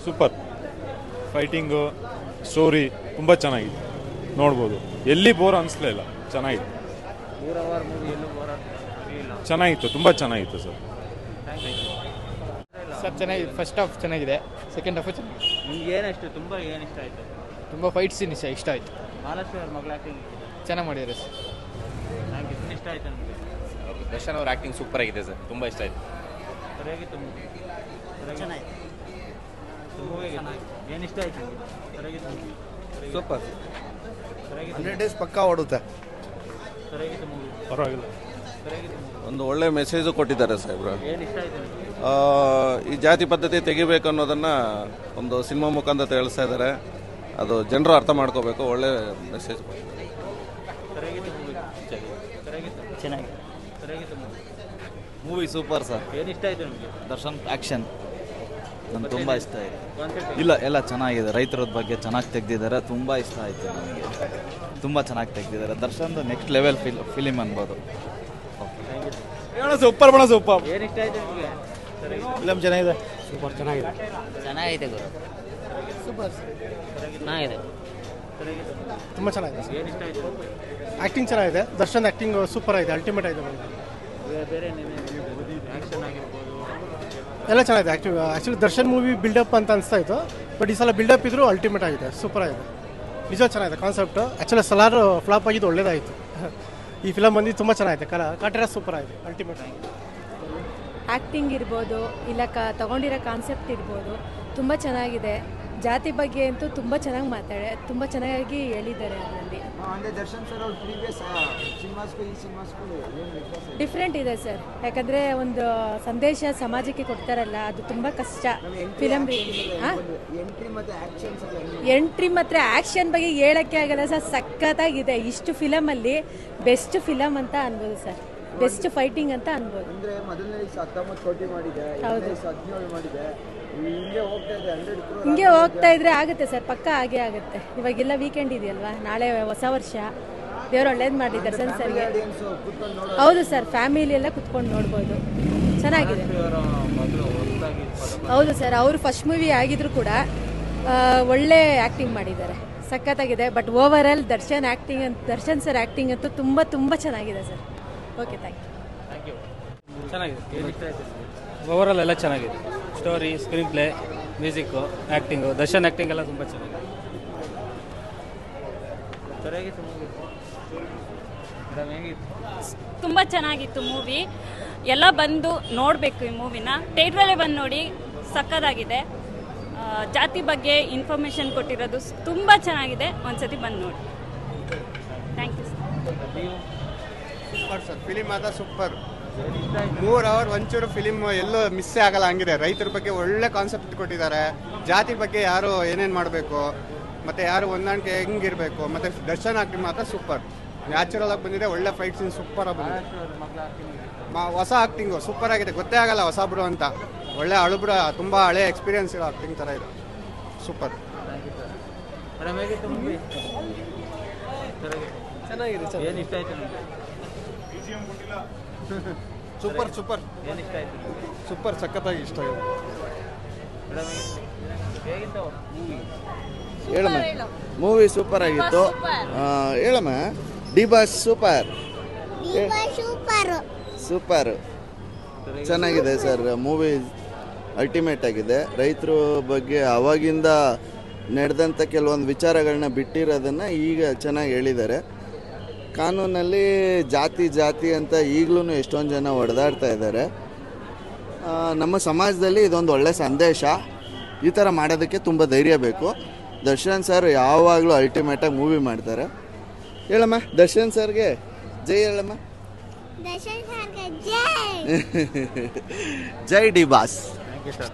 Super fighting story ತುಂಬ ಚೆನ್ನಾಗಿದೆ, ನೋಡ್ಬೋದು. ಎಲ್ಲಿ ಬೋರ್ ಅನಿಸ್ಲಿಲ್ಲ, ಚೆನ್ನಾಗಿತ್ತು. ಚೆನ್ನಾಗಿತ್ತು, ತುಂಬ ಚೆನ್ನಾಗಿತ್ತು ಸರ್. ಸರ್ ಚೆನ್ನಾಗಿದೆ. ಫಸ್ಟ್ ಹಾಫ್ ಚೆನ್ನಾಗಿದೆ, ಸೆಕೆಂಡ್ ಹಾಫ್ ಚೆನ್ನಾಗಿದೆ. ನಿಮ್ಗೆ ಏನಿಷ್ಟು ಏನಿಷ್ಟ ಆಯಿತು? ತುಂಬ ಫೈಟ್ ಸೀನ್ ಇಷ್ಟ ಆಯಿತು. ಮಹಾಲಕ್ಷ್ಮಿ ಅವ್ರ ಮಗಳ ಆ್ಯಕ್ಟಿಂಗ್ ಚೆನ್ನಾಗಿ ಮಾಡಿದ್ದಾರೆ ಸರ್. ನನಗೆ ಇಷ್ಟ ಆಯ್ತು. ನನಗೆ ದರ್ಶನ್ ಅವ್ರ ಆ್ಯಕ್ಟಿಂಗ್ ಸೂಪರ್ ಆಗಿದೆ ಸರ್, ತುಂಬ ಇಷ್ಟ ಆಯಿತು. ಸರಿಯಾಗಿತ್ತು ಮೂವಿ. ಚೆನ್ನಾಗಿತ್ತು ಮೂವಿ. ಏನಿಷ್ಟ ಆಯ್ತು? ಸರಿಯಾಗಿತ್ತು ಮೂವಿ. ಸೂಪರ್. ಸರಿಯಾಗಿತ್ತು. 100 ಡೇಸ್ ಪಕ್ಕಾ ಓಡುತ್ತೆ. ಸರಿಯಾಗಿತ್ತು ಮೂವಿ. ಪರವಾಗಿಲ್ಲ. ಸರಿಯಾಗಿತ್ತು ಮೂವಿ. ಒಂದು ಒಳ್ಳೆ ಮೆಸೇಜು ಕೊಟ್ಟಿದ್ದಾರೆ ಸಾಹೇಬ್ರು. ಏನಿಷ್ಟ ಆಯ್ತು ನಿಮಗೆ? ಈ ಜಾತಿ ಪದ್ಧತಿ ತೆಗಿಬೇಕು ಅನ್ನೋದನ್ನು ಒಂದು ಸಿನಿಮಾ ಮುಖಾಂತರ ತಿಳಿಸ್ತಾ ಇದ್ದಾರೆ. ಅದು ಜನರು ಅರ್ಥ ಮಾಡ್ಕೋಬೇಕು. ಒಳ್ಳೆ ಮೆಸೇಜ್. ಸರಿಯಾಗಿತ್ತು ಮೂವಿ. ಸರಿಯಾಗಿತ್ತು. ಚೆನ್ನಾಗಿದೆ. ಸರಿಯಾಗಿತ್ತು ಮೂವಿ. Movie super sir. ಏನಿಷ್ಟ ಆಯ್ತು ನಿಮಗೆ? ದರ್ಶನ್ ಆ್ಯಕ್ಷನ್ ನನಗೆ ತುಂಬ ಇಷ್ಟ ಆಯಿತು. ಕಾನ್ಸೆಪ್ಟ್ ಇಲ್ಲ, ಎಲ್ಲ ಚೆನ್ನಾಗಿದೆ. ರೈತರ ಬಗ್ಗೆ ಚೆನ್ನಾಗಿ ತೆಗೆದಿದ್ದಾರೆ, ತುಂಬ ಇಷ್ಟ ಆಯಿತು ನನಗೆ. ತುಂಬ ಚೆನ್ನಾಗಿ ತೆಗೆದಿದ್ದಾರೆ. ದರ್ಶನ್ದು ನೆಕ್ಸ್ಟ್ ಲೆವೆಲ್ ಫಿಲಿಮ್ ಅನ್ಬೋದು. ಸೂಪರ್ ಬಣ ಸೂಪರ್. ಏನಿಷ್ಟ ಆಯ್ತು ನಿಮಗೆ? ಫಿಲಮ್ ಚೆನ್ನಾಗಿದೆ. ಸೂಪರ್ ಚೆನ್ನಾಗಿದೆ. ಚೆನ್ನಾಗಿದೆ ಗುರು. ಸೂಪರ್ ಚೆನ್ನಾಗಿದೆ. ಸರಿಯಾಗಿತ್ತು. ತುಂಬ ಚೆನ್ನಾಗಿದೆ. ಏನಿಷ್ಟ ಆಯ್ತು? ಆ್ಯಕ್ಟಿಂಗ್ ಚೆನ್ನಾಗಿದೆ. ದರ್ಶನ್ ಆ್ಯಕ್ಟಿಂಗ್ ಸೂಪರ್ ಆಗಿದೆ, ಅಲ್ಟಿಮೇಟ್ ಆಗಿದೆ. ಬೇರೆ ಆ್ಯಕ್ಷನ್ ಆಗಿರ್ಬೋದು ಎಲ್ಲ ಚೆನ್ನಾಗಿದೆ. ಆ್ಯಕ್ಚುಲಿ ದರ್ಶನ್ ಮೂವಿ ಬಿಲ್ಡಪ್ ಅಂತ ಅನಿಸ್ತಾ ಇತ್ತು, ಬಟ್ ಈ ಸಲ ಬಿಲ್ಡಪ್ ಇದ್ರೂ ಅಲ್ಟಿಮೇಟ್ ಆಗಿದೆ, ಸೂಪರ್ ಆಗಿದೆ. ನಿಜ ಚೆನ್ನಾಗಿದೆ ಕಾನ್ಸೆಪ್ಟ್. ಆ್ಯಕ್ಚುಲಿ ಸಲಾರು ಫ್ಲಾಪ್ ಆಗಿದ್ದು ಒಳ್ಳೇದಾಯಿತು. ಈ ಫಿಲಮ್ ಬಂದು ತುಂಬ ಚೆನ್ನಾಗಿದೆ. ಕಾಟೇರ ಸೂಪರ್ ಆಗಿದೆ, ಅಲ್ಟಿಮೇಟ್ ಆಗಿದೆ. ಆ್ಯಕ್ಟಿಂಗ್ ಇರ್ಬೋದು, ಇಲ್ಲ ತಗೊಂಡಿರೋ ಕಾನ್ಸೆಪ್ಟ್ ಇರ್ಬೋದು, ತುಂಬ ಚೆನ್ನಾಗಿದೆ. ಜಾತಿ ಬಗ್ಗೆ ಅಂತೂ ತುಂಬ ಚೆನ್ನಾಗಿ ತುಂಬ ಚೆನ್ನಾಗಿ ಹೇಳಿದ್ದಾರೆ. ಅದರಲ್ಲಿ ದರ್ಶನ್ ಸರ್ ಅವ್ರ ಪ್ರೀವಿಯಸ್ ಸಿನಿಮಾಸ್ಗೂ ಈ ಸಿನಿಮಾಸ್ಗೂ ಡಿಫ್ರೆಂಟ್ ಇದೆ ಸರ್. ಯಾಕಂದರೆ ಒಂದು ಸಂದೇಶ ಸಮಾಜಕ್ಕೆ ಕೊಡ್ತಾರಲ್ಲ, ಅದು ತುಂಬ ಕಷ್ಟ ಫಿಲಮ್ ರೀತಿ. ಎಂಟ್ರಿ ಮತ್ತು ಆ್ಯಕ್ಷನ್ ಬಗ್ಗೆ ಹೇಳೋಕ್ಕೆ ಆಗಲ್ಲ ಸರ್, ಸಖತ್ತಾಗಿದೆ. ಇಷ್ಟು ಫಿಲಮಲ್ಲಿ ಬೆಸ್ಟ್ ಫಿಲಮ್ ಅಂತ ಅನ್ಬೋದು ಸರ್, ಬೆಸ್ಟ್ ಫೈಟಿಂಗ್ ಅಂತ ಅನ್ಬೋದು. ಅಂದರೆ ಮೊದಲನೇ 19 ಕೋಟಿ ಮಾಡಿದೆ, 17 ಮಾಡಿದೆ. ಹಿಂಗೆ ಹೋಗ್ತಾ ಇದ್ರೆ ಆಗುತ್ತೆ ಸರ್, ಪಕ್ಕ ಹಾಗೆ ಆಗುತ್ತೆ. ಇವಾಗೆಲ್ಲ ವೀಕೆಂಡ್ ಇದೆಯಲ್ವಾ, ನಾಳೆ ಹೊಸ ವರ್ಷ, ದೇವ್ರು ಒಳ್ಳೇದು ಮಾಡಿ ದರ್ಶನ್ ಸರ್ಗೆ. ಹೌದು ಸರ್, ಫ್ಯಾಮಿಲಿ ಎಲ್ಲ ಕುತ್ಕೊಂಡು ನೋಡ್ಬೋದು, ಚೆನ್ನಾಗಿದೆ. ಹೌದು ಸರ್, ಅವರು ಫಸ್ಟ್ ಮೂವಿ ಆಗಿದ್ರು ಕೂಡ ಒಳ್ಳೆ ಆ್ಯಕ್ಟಿಂಗ್ ಮಾಡಿದ್ದಾರೆ, ಸಖತ್ತಾಗಿದೆ. But overall Darshan sir acting ಅಂತೂ ತುಂಬ ತುಂಬ ಚೆನ್ನಾಗಿದೆ ಸರ್. Okay, thank you. ಚೆನ್ನಾಗಿದೆ. ಓವರಾಲ್ ಎಲ್ಲ ಚೆನ್ನಾಗಿದೆ. Story, screenplay, music, acting, Darshan acting ಎಲ್ಲ ತುಂಬ ಚೆನ್ನಾಗಿದೆ. ತುಂಬ ಚೆನ್ನಾಗಿತ್ತು ಮೂವಿ. ಎಲ್ಲ ಬಂದು ನೋಡಬೇಕು ಈ ಮೂವಿನ. ಥಿಯೇಟ್ರಲ್ಲೇ ಬಂದು ನೋಡಿ, ಸಕ್ಕತ್ತಾಗಿದೆ. ಜಾತಿ ಬಗ್ಗೆ ಇನ್ಫಾರ್ಮೇಷನ್ ಕೊಟ್ಟಿರೋದು ತುಂಬ ಚೆನ್ನಾಗಿದೆ. ಒಂದ್ಸತಿ ಬಂದು ನೋಡಿ. Thank you super sir, film ಆದ ಸೂಪರ್. 3 ಅವರ್ ಒಂಚೂರು ಫಿಲಿಮ್ ಎಲ್ಲೂ ಮಿಸ್ಸೇ ಆಗಲ್ಲ ಹಂಗಿದೆ. ರೈತರ ಬಗ್ಗೆ ಒಳ್ಳೆ ಕಾನ್ಸೆಪ್ಟ್ ಕೊಟ್ಟಿದ್ದಾರೆ. ಜಾತಿ ಬಗ್ಗೆ ಯಾರು ಏನೇನು ಮಾಡಬೇಕು, ಮತ್ತು ಯಾರು ಹೊಂದಾಣಿಕೆ ಹೆಂಗಿರಬೇಕು, ಮತ್ತು ದರ್ಶನ್ ಆ್ಯಕ್ಟಿಂಗ್ ಮಾತ್ರ ಸೂಪರ್. ನ್ಯಾಚುರಲ್ ಆಗಿ ಬಂದಿದೆ, ಒಳ್ಳೆ ಫೈಟ್ ಸೀನ್ ಸೂಪರ್ ಆಗಿ ಬಂದಿದೆ. ಹೊಸ ಆ್ಯಕ್ಟಿಂಗು ಸೂಪರ್ ಆಗಿದೆ, ಗೊತ್ತೇ ಆಗಲ್ಲ ಹೊಸಬ್ರು ಅಂತ. ಒಳ್ಳೆ ಅಳುಬ್ರ, ತುಂಬ ಹಳೆ ಎಕ್ಸ್ಪೀರಿಯನ್ಸ್ ಇರೋ ಆ್ಯಕ್ಟಿಂಗ್ ಥರ ಇದೆ, ಸೂಪರ್. ಚೆನ್ನಾಗಿದೆ ಸರ್. ಏನು ಇಷ್ಟ ಆಯ್ತು ನಿಮಗೆ? Super super. ಏನು ಇಷ್ಟ ಆಯ್ತು? ಸೂಪರ್, ಸಖತ್ತಾಗಿ ಇಷ್ಟ ಆಗಿದೆ. ಹೇಳಮ್ಮ, ಮೂವಿ ಸೂಪರ್ ಆಗಿತ್ತು. ಹೇಳಮ್ಮ, ಡಿ ಬಾಸ್ ಸೂಪರ್ ಸೂಪರ್ ಚೆನ್ನಾಗಿದೆ ಸರ್. ಮೂವಿ ಅಲ್ಟಿಮೇಟ್ ಆಗಿದೆ. ರೈತರ ಬಗ್ಗೆ ಅವಾಗಿಂದ ನಡೆದಂಥ ಕೆಲವೊಂದು ವಿಚಾರಗಳನ್ನ ಬಿಟ್ಟಿರೋದನ್ನು ಈಗ ಚೆನ್ನಾಗಿ ಹೇಳಿದ್ದಾರೆ. ಕಾನೂನಲ್ಲಿ ಜಾತಿ ಅಂತ ಈಗಲೂ ಎಷ್ಟೊಂದು ಜನ ಹೊಡೆದಾಡ್ತಾ ಇದ್ದಾರೆ. ನಮ್ಮ ಸಮಾಜದಲ್ಲಿ ಇದೊಂದು ಒಳ್ಳೆ ಸಂದೇಶ. ಈ ಥರ ಮಾಡೋದಕ್ಕೆ ತುಂಬ ಧೈರ್ಯ ಬೇಕು. ದರ್ಶನ್ ಸರ್ ಯಾವಾಗಲೂ ಅಲ್ಟಿಮೇಟಾಗಿ ಮೂವಿ ಮಾಡ್ತಾರೆ. ಹೇಳಮ್ಮ, ದರ್ಶನ್ ಸರ್ಗೆ ಜೈ ಹೇಳಮ್ಮ. ಜೈ D boss. Thank you sir.